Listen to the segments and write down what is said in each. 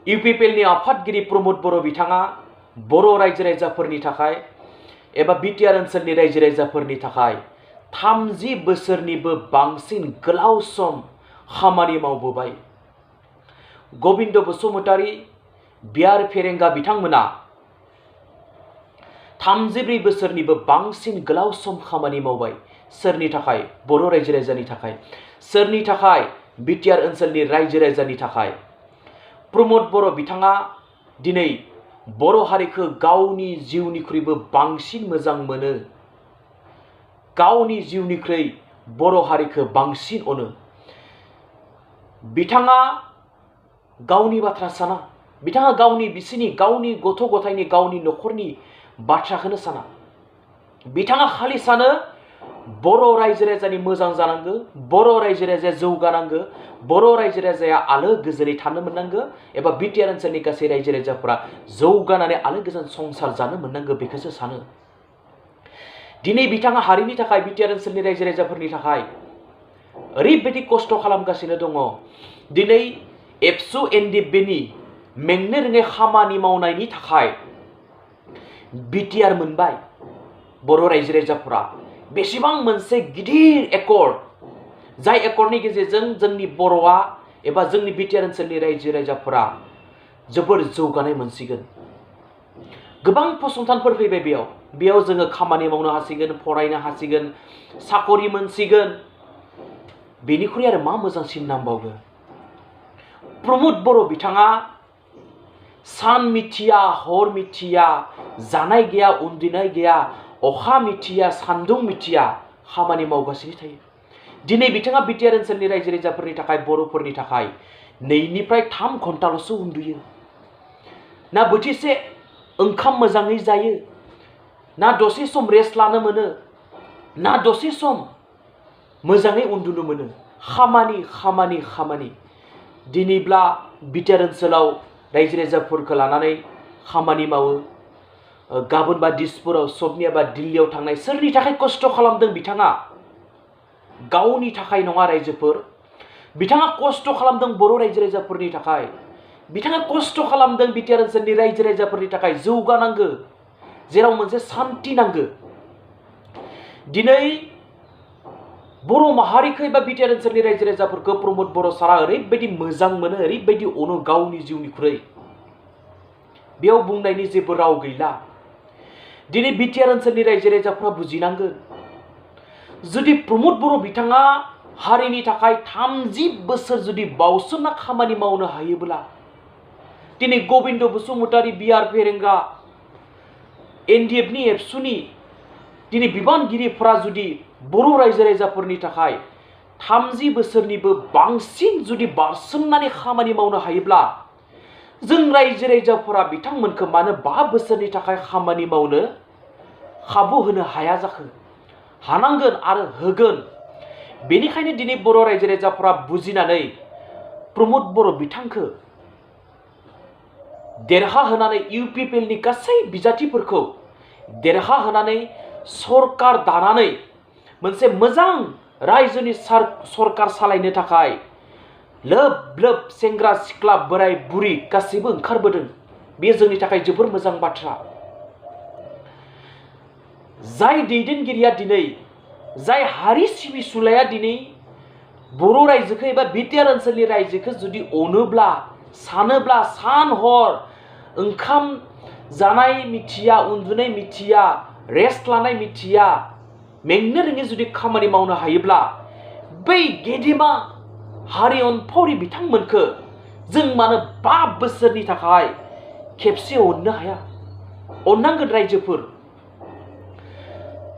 इउपिपिएलनि आफादगिरि प्रमद बर' बिथाङा बर' रायजो राजाफोरनि थाखाय एबा बिटिआर ओनसोलनि रायजो राजाफोरनि थाखाय 30 बोसोरनिबो बांसिन गोलाव सम खामानि मावबोबाय। गबिन्द बसुमतारी, बिआर फेरेंगा बिथांमोना 34 बोसोरनिबो बांसिन गोलाव सम खामानि मावबाय। सोरनि थाखाय? बर' रायजो राजानि थाखाय। सोरनि थाखाय? बिटिआर ओनसोलनि रायजो राजानि थाखाय। प्रमद बर' बिथाङा दिनै बर' हारिखौ गावनि जिउनिख्रुइबो बांसिन मोजां मोनो। गावनि जिउनिख्रुइ बर' हारिखौ बांसिन अनो। बिथाङा गावनि बाथ्रा साना। बिथाङा गावनि गथ' गथायनि गावनि न'खरनि बाथ्राखौनो साना। बिथाङा खालि सानो बर' रायजो राजानि मोजां जानांगौ, बर' रायजो राजाया जौगानांगौ, बर' रायजो राजाया आलो गोजोनै थानो मोननांगौ एबा बिटिआर ओनसोलनि गासै रायजो राजाफोरा जौगानानै आलो गोजोन संसार जानो मोननांगौ बेखौसो सानो। दिनै बिथाङा हारिनि थाखाय, बिटिआर ओनसोलनि रायजो राजाफोरनि थाखाय ओरैबायदि खस्थ' खालामगासिनो दङ। दिनै एबसु एनडिएफबिनि मेंनो रोङै खामानि मावनायनि थाखाय बिटिआर मोनबाय। बर' रायजो राजाफोरा बेसेबां मोनसे गिदिर एकर्ड, जाय एकर्डनि गेजेरजों जोंनि बर'आ एबा जोंनि बिटिआर ओनसोलनि रायजो राजाफोरा जोबोर जौगानाय मोनसिगोन। गोबां फसंथानफोर फैबाय बेयाव जोङो खामानि मावनो हासिगोन, फरायनो हासिगोन, साकरि मोनसिगोन। बेनिख्रुइ आरो मा मोजांसिन नांबावगौ? प्रमद बर' बिथाङा सान मिथिया, हर मिथिया, जानाय गैया, उन्दुनाय गैया, अखा मिथिया, सान्दुं मिथिया खामानि मावगासिनो थायो। दिनै बिथाङा बिटिआर ओनसोलनि रायजो राजाफोरनि थाखाय, बर'फोरनि थाखाय 2 निफ्राय 3 घन्टाल'सो उन्दुयो। ना बोथिसे ओंखाम मोजाङै जायो, ना दसे सम रेस्ट लानो मोनो, ना दसे सम मोजाङै उन्दुनो मोनो। खामानि खामानि खामानि। दिनैब्ला बिटिआर ओनसोलाव रायजो राजाफोरखौ लानानै खामानि मावो, गाबोनबा दिसपुराव, सबनियाबा दिल्लीयाव थांनाय। सोरनि थाखाय खस्थ' खालामदों बिथाङा? गावनि थाखाय नङा रायजोफोर। बिथाङा खस्थ' खालामदों बर' रायजो राजाफोरनि थाखाय। बिथाङा खस्थ' खालामदों बिटिआर ओनसोलनि रायजो राजाफोरनि थाखाय जौगानांगौ, जेराव मोनसे सान्थि नांगौ। दिनै बर' माहारिखौ एबा बिटिआर ओनसोलनि रायजो राजाफोरखौ प्रमद बर' सारा ओरैबायदि मोजां मोनो, ओरैबायदि अनो गावनि जिउनिख्रुइ। बेयाव बुंनायनि जेबो राव गैला। दिनै बिटिआर ओनसोलनि रायजो राजाफ्रा बुजिनांगोन। जुदि प्रमद बर' बिथाङा हारिनि थाखाय 30 बोसोर जुदि बावसोमना खामानि मावनो हायोब्ला, दिनै गबिन्द बसुमतारी, बिआर फेरेंगा, एनडिएफनि एबसुनि दिनै बिबानगिरिफोरा जुदि बर' रायजो राजाफोरनि थाखाय 30 बोसोरनिबो बांसिन जुदि बारसोमनानै खामानि मावनो हायोब्ला, जों रायजो राजाफोरा बिथांमोनखौ मानो 5 बोसोरनि थाखाय खामानि मावनो खाबु होनो हाया जाखो? हानांगोन आरो होगोन। बेनिखायनो दिनै बर' रायजो राजाफोरा बुजिनानै प्रमद बर' बिथांखौ देरहाहोनानै, इउपिपिएलनि गासै बिजाथिफोरखौ देरहाहोनानै सरकार दानानै मोनसे मोजां रायजोनि सरकार सालायनो थाखाय लोब लोब सेंग्रा सिख्ला, बोराय बुरि गासैबो ओंखारबोदों। बेयो जोंनि थाखाय जोबोर मोजां बाथ्रा। जाय दैदेनगिरिया दिनै, जाय हारि सिबिसुलाया दिनै बर' रायजोखौ एबा बिटिआर ओनसोलनि रायजोखौ जुदि अनोब्ला, सानोब्ला, सान हर ओंखाम जानाय मिथिया, उन्दुनाय मिथिया, रेस्ट लानाय मिथिया, मेंनो रोङि जुदि खामानि मावनो हायोब्ला, बै गेदेमा हारि अनफावरि बिथांमोनखौ जों मानो 5 बोसोरनि थाखाय खेबसे अननो हाया? अननांगोन रायजोफोर।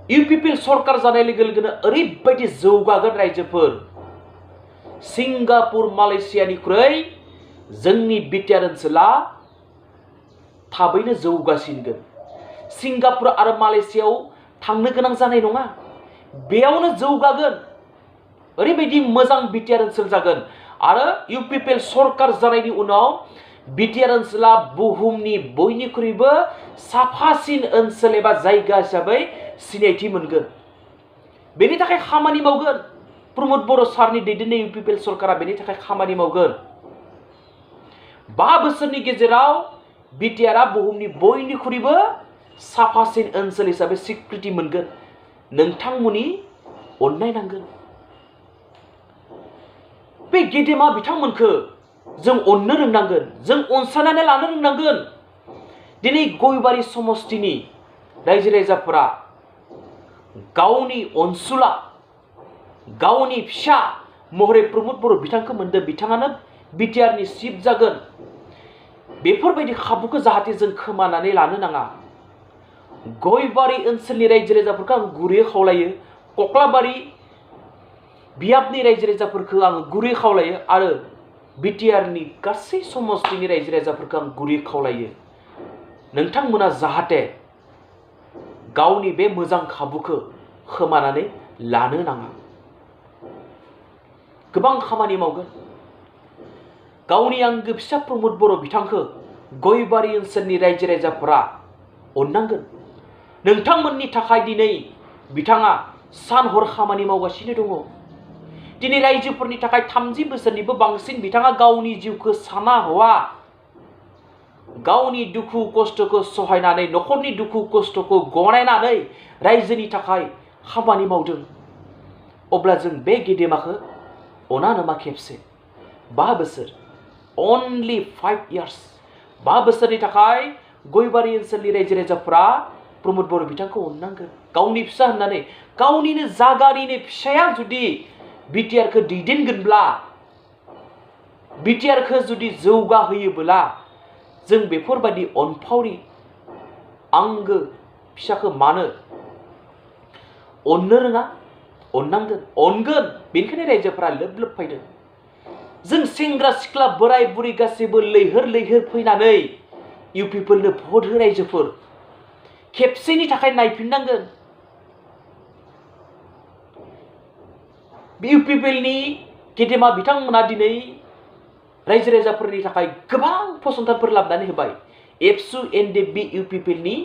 इउपिपिएल सरकार जानाय लोगो लोगोनो ओरैबायदि जौगागोन रायजोफोर। सिंगापुर, मालয়েशियानिख्रुइ जोंनि बिटिआर ओनसोला थाबैनो जौगासिनगोन। सिंगापुर आरो मालয়েशियाव थांनो गोनां जानाय नङा। बेयावनो जौगागोन। ओरैबायदि मोजां बिटिआर ओनसोल जागोन। आरो इउपिपिएल सरकार जानायनि उनाव बिटिआर ओनसोला बुहुमनि बयनिख्रुइबो साफासिन ओनसोल एबा जायगा हिसाबै सिनायथि मोनगोन। बेनि थाखाय खामानि मावगोन। प्रमद बर' सारनि दैदेननाय इउपिपिएल सरकारा बेनि थाखाय खामानि मावगोन। 5 बोसोरनि गेजेराव बिटिआरआ बुहुमनि बयनिख्रुइबो साफासिन ओनसोल हिसाबै स्वीकृति मोनगोन। नोंथांमोननि अननाय नांगोन। बे गेदेमा बिथांमोनखौ जों अननो रोंनांगोन, जों अनसायनानै लानो रोंनांगोन। दिनै गयबारि समष्टिनि रायजो राजाफोरा गावनि अनसुला, गावनि फिसा महरै प्रमद बर' बिथांखौ मोनदों। बिथाङानो बिटिआरनि चिफ जागोन। बेफोरबायदि खाबुखौ जाहाथे जों खोमानानै लानो नाङा। गयबारि ओनसोलनि रायजो राजाफोरखौ आं गुरैयै खावलायो, कक्लाबारि बियाबनि रायजो राजाफोरखौ आं गुरैयै खावलायो आरो बिटिआरनि गासै समष्टिनि रायजो राजाफोरखौ आं गुरैयै खावलायो। नोंथांमोना जाहाथे गावनि बे मोजां खाबुखौ खोमानानै लानो नाङा। गोबां खामानि मावगोन। गावनि आंगो फिसा प्रमद बर' बिथांखौ गयबारि ओनसोलनि रायजो राजाफोरा अननांगोन। नोंथांमोननि थाखाय दिनै बिथाङा सान हर खामानि मावगासिनो दङ। दिनै रायजोफोरनि थाखाय 30 बोसोरनिबो बांसिन बिथाङा गावनि जिउखौ साना हवा गावनि दुखु खस्थ'खौ सहायनानै, न'खरनि दुखु खस्थ'खौ गनायनानै रायजोनि थाखाय खामानि मावदों। अब्ला जों बे गेदेमाखौ अना नामा खेबसे 5 बोसोर, only 5 years, 5 बोसोरनि थाखाय गयबारि ओनसोलनि रायजो राजाफोरा प्रमद बर' बिथांखौ अननांगोन। गावनि फिसा होननानै, गावनिनो जागानिनो फिसाया जुदि बिटिआरखौ दैदेनगोनब्ला, बिटिआरखौ जुदि जौगाहोयोब्ला, जों बेफोरबायदि अनफावरि आंगो फिसाखौ मानो अननो रोङा? अननांगोन, अनगोन। बेनिखायनो रायजोफोरा लोब लोब फैदों। जों सेंग्रा सिख्ला बोराय बुरै गासैबो लैहोर लैहोर फैनानै इउ पिपलनो भट हो। रायजोफोर खेबसेनि थाखाय नायफिननांगोन। इउ पिपलनि गेदेमा बिथांमोना दिनै रायजो राजाफोरनि थाखाय गोबां फसंथानफोर लाबोनानै होबाय। एबसु एनडिएफबि इउ पिपलनि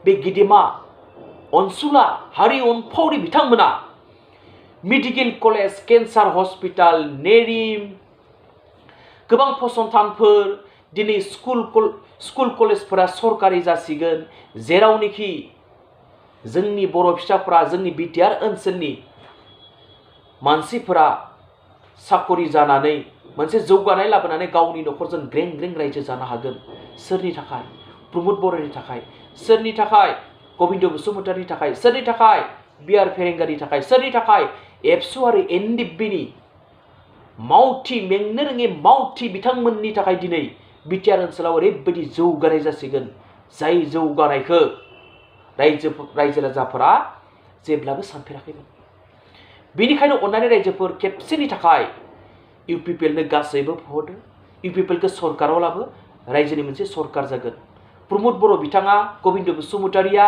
बे गेदेमा अनसुला हारि अनफावरि बिथांमोना मेडिकेल कलेज, केन्सार हस्पिटाल, नेरिम, गोबां फसंथानफोर, दिनै स्कुल कलेजफोरा सरकारि जासिगोन, जेरावनोखि जोंनि बर' फिसाफोरा, जोंनि बिटिआर ओनसोलनि मानसिफोरा साकरि जानानै मोनसे जौगानाय लाबोनानै गावनि न'खरजों ग्रें ग्रें रायजो जानो हागोन। सोरनि थाखाय? प्रमद बर'नि थाखाय। सोरनि थाखाय? गबिन्द बसुमतारिनि थाखाय। सोरनि थाखाय? बिआर फेरेंगानि थाखाय। सोरनि थाखाय? एबसु आरो एनडिएफबिनि मावथि, मेंनो रोङै मावथि बिथांमोननि थाखाय दिनै बिटिआर ओनसोलाव ओरैबायदि जौगानाय जासिगोन, जाय जौगानायखौ रायजो राजाफोरा जेब्लाबो सानफेराखैमोन। बेनिखायनो अननानै रायजोफोर खेबसेनि थाखाय इउ पिपलनो गासैबो भट हो। इउ पिपलखौ सरकाराव लाबो। रायजोनि मोनसे सरकार जागोन। प्रमद बर' बिथाङा, गबिन्द बसुमतारिया,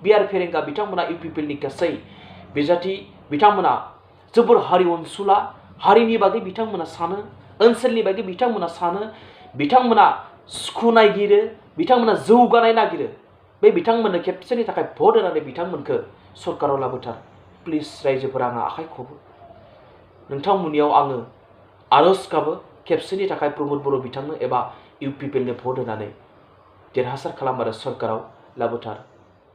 बिआर फेरेंगा बिथांमोना इउ पिपलनि गासै बिजाथि बिथांमोना जोबोर हारि अनसुला, हारिनि बागै बिथांमोना सानो, ओनसोलनि बागै बिथांमोना सानो, बिथांमोना सुखु नागिरो, बिथांमोना जौगानाय नागिरो। बे बिथांमोननो खेबसेनि थाखाय भट होनानै बिथांमोनखौ सरकाराव लाबोथार। प्लिज रायजोफोरा आङो आखाइ खबो। नोंथांमोननियाव आङो आरज गाबो खेबसेनि थाखाय प्रमद बर' बिथांनो एबा इउ पिपलनो भट होनानै देरहासार खालाम आरो सरकाराव लाबोथार।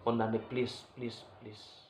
अननानै प्लिज प्लिज प्लिज।